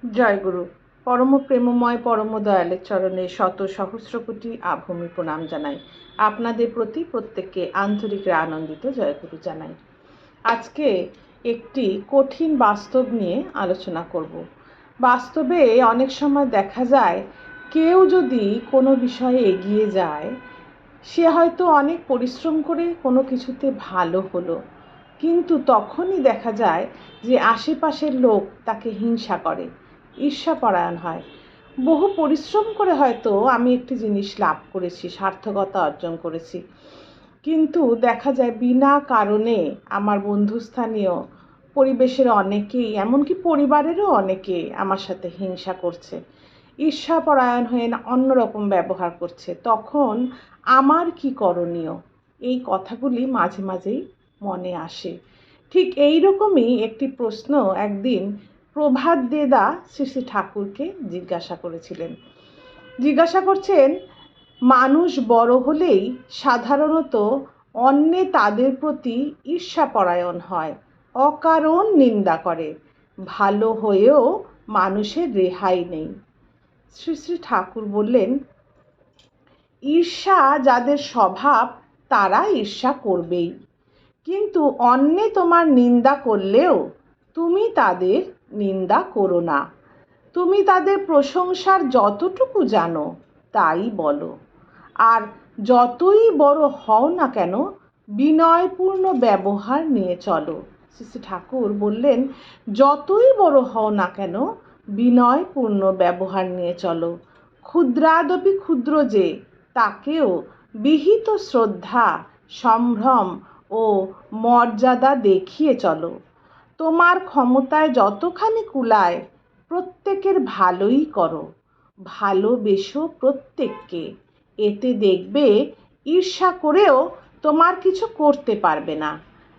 জয়গুরু। পরম প্রেমময় পরম দয়ালের চরণে শত সহস্র কোটি আভূমি প্রণাম জানাই। আপনাদের প্রতি প্রত্যেককে আন্তরিক আনন্দিত জয়গুরু জানাই। আজকে একটি কঠিন বাস্তব নিয়ে আলোচনা করব। বাস্তবে অনেক সময় দেখা যায় কেউ যদি কোনো বিষয়ে এগিয়ে যায়, সে হয়তো অনেক পরিশ্রম করে কোনো কিছুতে ভালো হলো, কিন্তু তখনই দেখা যায় যে আশেপাশের লোক তাকে হিংসা করে, ঈর্ষাপরায়ণ হয়। বহু পরিশ্রম করে হয়তো আমি একটি জিনিস লাভ করেছি, সার্থকতা অর্জন করেছি, কিন্তু দেখা যায় বিনা কারণে আমার বন্ধুস্থানীয় পরিবেশের অনেকেই, এমনকি পরিবারেরও অনেকে আমার সাথে হিংসা করছে, ঈর্ষাপরায়ণ হয়ে অন্যরকম ব্যবহার করছে। তখন আমার কি করণীয়, এই কথাগুলি মাঝে মাঝেই মনে আসে। ঠিক এই রকমই একটি প্রশ্ন একদিন প্রভাত দেদা শ্রী শ্রী ঠাকুরকে জিজ্ঞাসা করেছিলেন। জিজ্ঞাসা করছেন, মানুষ বড় হলেই সাধারণত অন্যে তাদের প্রতি ঈর্ষাপরায়ণ হয়, অকারণ নিন্দা করে, ভালো হয়েও মানুষের রেহাই নেই। শ্রী শ্রী ঠাকুর বললেন, ঈর্ষা যাদের স্বভাব তারা ঈর্ষা করবেই, কিন্তু অন্যে তোমার নিন্দা করলেও তুমি তাদের নিন্দা করো না। তুমি তাদের প্রশংসার যতটুকু জানো তাই বলো, আর যতই বড় হও না কেন বিনয়পূর্ণ ব্যবহার নিয়ে চলো। শ্রী ঠাকুর বললেন, যতই বড় হও না কেন বিনয়পূর্ণ ব্যবহার নিয়ে চলো। ক্ষুদ্রাদপি ক্ষুদ্র যে, তাকেও বিহিত শ্রদ্ধা, সম্ভ্রম ও মর্যাদা দেখিয়ে চলো। তোমার ক্ষমতায় যতখানি কুলায় প্রত্যেকের ভালোই করো, ভালোবেসো প্রত্যেককে। এতে দেখবে ঈর্ষা করেও তোমার কিছু করতে পারবে না।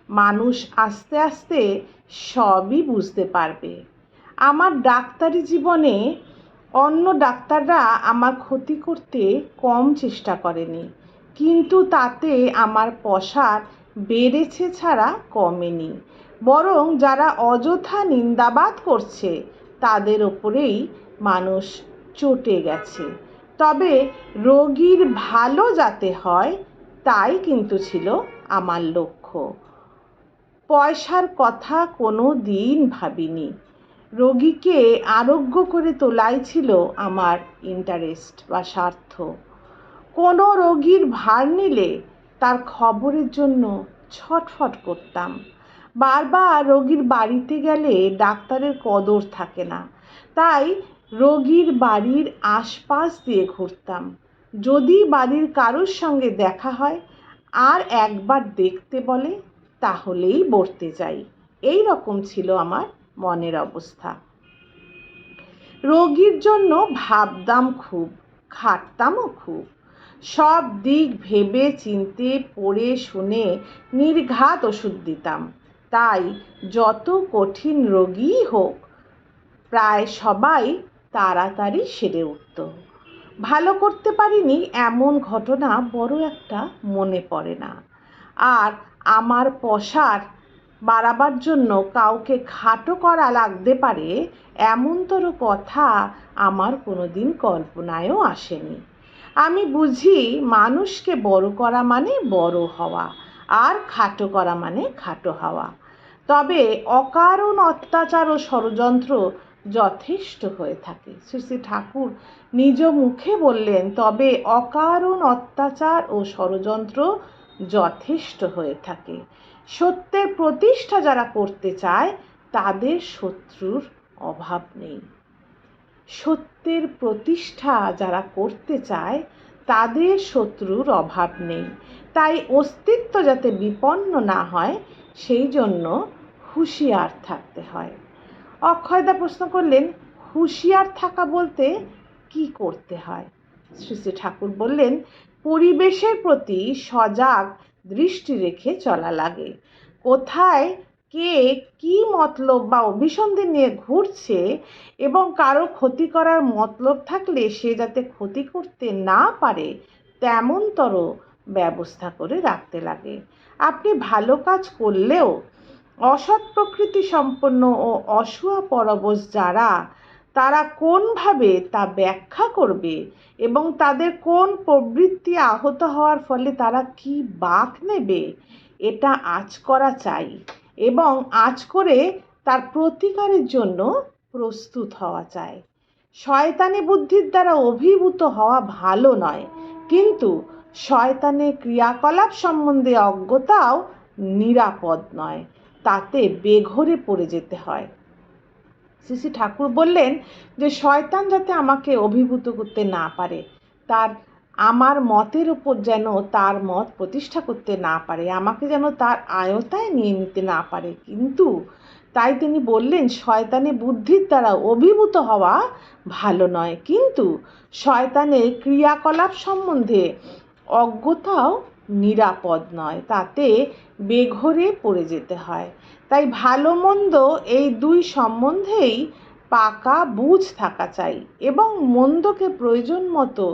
মানুষ আস্তে আস্তে সবই বুঝতে পারবে। আমার ডাক্তারি জীবনে অন্য ডাক্তাররা আমার ক্ষতি করতে কম চেষ্টা করেনি, কিন্তু তাতে আমার পসার বেড়েছে ছাড়া কমেনি। বরং যারা অযথা নিন্দাবাদ করছে তাদের ওপরেই মানুষ চটে গেছে। তবে রোগীর ভালো যাতে হয় তাই কিন্তু ছিল আমার লক্ষ্য। পয়সার কথা কোনো দিন ভাবিনি। রোগীকে আরোগ্য করে তোলাই ছিল আমার ইন্টারেস্ট বা স্বার্থ। কোনো রোগীর ভার নিলে তার খবরের জন্য ছটফট করতাম। বারবার রোগীর বাড়িতে গেলে ডাক্তারের কদর থাকে না, তাই রোগীর বাড়ির আশপাশ দিয়ে ঘুরতাম। যদি বাড়ির কারোর সঙ্গে দেখা হয় আর একবার দেখতে বলে, তাহলেই বর্তে যাই। এই রকম ছিল আমার মনের অবস্থা। রোগীর জন্য ভাবতাম খুব, খাটতামও খুব। সব দিক ভেবে চিনতে পড়ে শুনে নির্ঘাত ওষুধ দিতাম। তাই যত কঠিন রোগীই হোক প্রায় সবাই তাড়াতাড়ি সেরে উঠত। ভালো করতে পারিনি এমন ঘটনা বড় একটা মনে পড়ে না। আর আমার পসার বাড়াবার জন্য কাউকে খাটো করা লাগতে পারে এমনতর কথা আমার কোনোদিন কল্পনায়ও আসেনি। আমি বুঝি মানুষকে বড় করা মানে বড় হওয়া, আর খাটো করা মানে খাটো হওয়া। তবে অকারণ অত্যাচার ও ষড়যন্ত্র যথেষ্ট হয়ে থাকে। শ্রী শ্রী ঠাকুর নিজ মুখে বললেন, তবে অকারণ অত্যাচার ও ষড়যন্ত্র যথেষ্ট হয়ে থাকে। সত্যের প্রতিষ্ঠা যারা করতে চায় তাদের শত্রুর অভাব নেই। সত্যের প্রতিষ্ঠা যারা করতে চায় তাদের শত্রুর অভাব নেই। তাই অস্তিত্ব যাতে বিপন্ন না হয় সেই জন্য হুঁশিয়ার থাকতে হয়। অক্ষয়দা প্রশ্ন করলেন, হুঁশিয়ার থাকা বলতে কি করতে হয়? শ্রী শ্রী ঠাকুর বললেন, পরিবেশের প্রতি সজাগ দৃষ্টি রেখে চলা লাগে। কোথায় কে কি মতলব বা অভিসন্ধি নিয়ে ঘুরছে এবং কারো ক্ষতি করার মতলব থাকলে সে যাতে ক্ষতি করতে না পারে তেমনতর ব্যবস্থা করে রাখতে লাগে। আপনি ভালো কাজ করলেও অসৎ প্রকৃতি সম্পন্ন ও অসূয়া পরবশ যারা, তারা কোনভাবে তা ব্যাখ্যা করবে এবং তাদের কোন প্রবৃত্তি আহত হওয়ার ফলে তারা কি বাঁক নেবে, এটা আঁচ করা চাই এবং আঁচ করে তার প্রতিকারের জন্য প্রস্তুত হওয়া চাই। শয়তানি বুদ্ধির দ্বারা অভিভূত হওয়া ভালো নয়, কিন্তু শয়তানের ক্রিয়াকলাপ সম্বন্ধে অজ্ঞতাও নিরাপদ নয়, তাতে বেঘোরে পড়ে যেতে হয়। শ্রী শ্রী ঠাকুর বললেন যে শয়তান যাতে আমাকে অভিভূত করতে না পারে, আমার মতের উপর যেন তার মত প্রতিষ্ঠা করতে না পারে, আমাকে যেন তার আয়ত্তায় নিয়ে নিতে না পারে। কিন্তু তাই তিনি বললেন শয়তানি বুদ্ধির দ্বারা অভিভূত হওয়া ভালো নয়, কিন্তু শয়তানের ক্রিয়াকলাপ সম্বন্ধে অজ্ঞতাও নিরাপদ নয়, তাতে বেঘোরে পড়ে যেতে হয়। তাই ভালো মন্দ এই দুই সম্বন্ধেই পাকা বুঝ থাকা চাই এবং মন্দকে প্রয়োজন মতো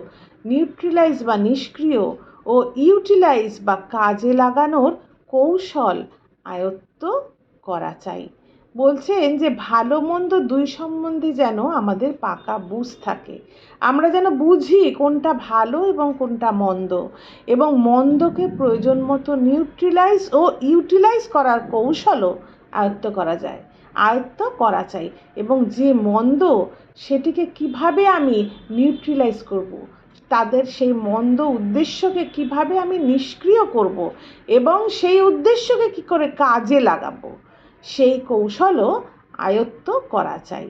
নিউট্রিলাইজ বা নিষ্ক্রিয় ও ইউটিলাইজ বা কাজে লাগানোর কৌশল আয়ত্ত করা চাই। বলছেন যে ভালো মন্দ দুই সম্বন্ধে যেন আমাদের পাকা বুঝ থাকে, আমরা যেন বুঝি কোনটা ভালো এবং কোনটা মন্দ, এবং মন্দকে প্রয়োজন মতো নিউট্রিলাইজ ও ইউটিলাইজ করার কৌশলও আয়ত্ত করা চাই এবং যে মন্দ সেটিকে কিভাবে আমি নিউট্রিলাইজ করব, তাদের সেই মন্দ উদ্দেশ্যকে কিভাবে আমি নিষ্ক্রিয় করব এবং সেই উদ্দেশ্যকে কি করে কাজে লাগাবো, সেই কৌশলও আয়ত্ত করা চাই।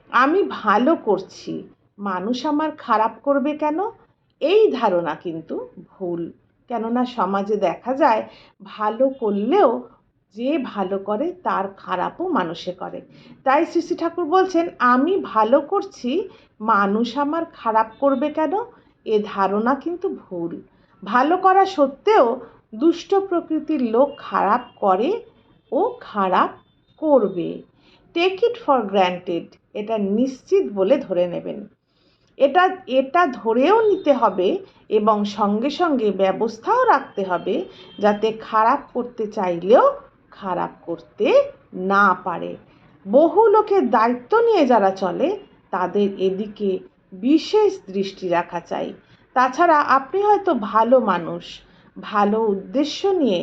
আমি ভালো করছি, মানুষ আমার খারাপ করবে কেন, এই ধারণা কিন্তু ভুল। কেননা সমাজে দেখা যায় ভালো করলেও যে ভালো করে তার খারাপও মানুষে করে। তাই শ্রী শ্রী ঠাকুর বলছেন আমি ভালো করছি, মানুষ আমার খারাপ করবে কেন, এ ধারণা কিন্তু ভুল। ভালো করা সত্ত্বেও দুষ্ট প্রকৃতির লোক খারাপ করে ও খারাপ করবে। টেক ইট ফর গ্র্যান্টেড, এটা নিশ্চিত বলে ধরে নেবেন। এটা ধরেও নিতে হবে এবং সঙ্গে সঙ্গে ব্যবস্থাও রাখতে হবে যাতে খারাপ করতে চাইলেও খারাপ করতে না পারে। বহু লোকের দায়িত্ব নিয়ে যারা চলে তাদের এদিকে বিশেষ দৃষ্টি রাখা চাই। তাছাড়া আপনি হয়তো ভালো মানুষ, ভালো উদ্দেশ্য নিয়ে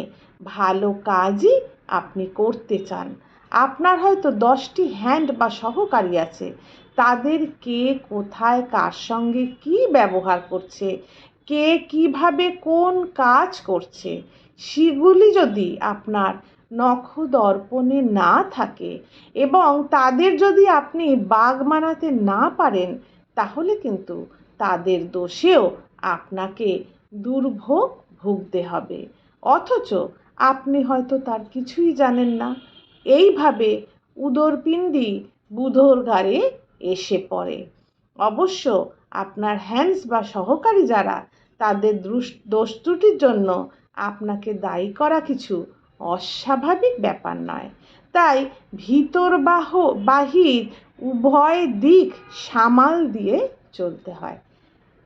ভালো কাজই আপনি করতে চান, আপনার হয়তো 10টি হ্যান্ড বা সহকারী আছে, তাদের কে কোথায় কার সঙ্গে কি ব্যবহার করছে, কে কিভাবে কোন কাজ করছে, সেগুলি যদি আপনার নখদর্পণে না থাকে এবং তাদের যদি আপনি বাগ মানাতে না পারেন, তাহলে কিন্তু তাদের দোষেও আপনাকে দুর্ভোগ ভুগতে হবে, অথচ আপনি হয়তো তার কিছুই জানেন না। এইভাবে উদরপিণ্ডি বুধোর ঘাড়ে এসে পড়ে। অবশ্য আপনার হ্যান্ডস বা সহকারী যারা, তাদের দোষ ত্রুটির জন্য আপনাকে দায়ী করা কিছু অস্বাভাবিক ব্যাপার নয়। তাই ভিতর বাহির উভয় দিক সামাল দিয়ে চলতে হয়।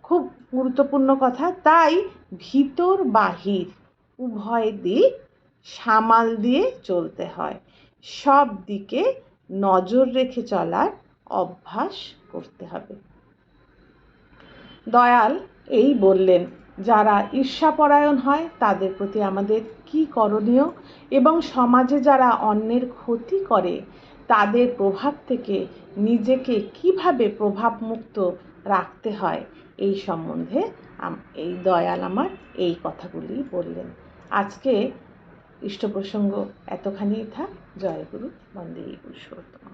খুব গুরুত্বপূর্ণ কথা। তাই ভিতর বাহির উভয় দিক সামাল দিয়ে চলতে হয়, সব দিকে নজর রেখে চলার অভ্যাস করতে হবে। দয়াল এই বললেন যারা ঈর্ষাপরায়ণ হয় তাদের প্রতি আমাদের কি করণীয় এবং সমাজে যারা অন্যের ক্ষতি করে তাদের প্রভাব থেকে নিজেকে কিভাবে প্রভাবমুক্ত রাখতে হয়, এই সম্বন্ধে এই দয়াল আমার এই কথাগুলি বললেন। আজকে ইষ্ট প্রসঙ্গ এতখানি থাক। জয় গুরু, বন্দে পুরুষোত্তম।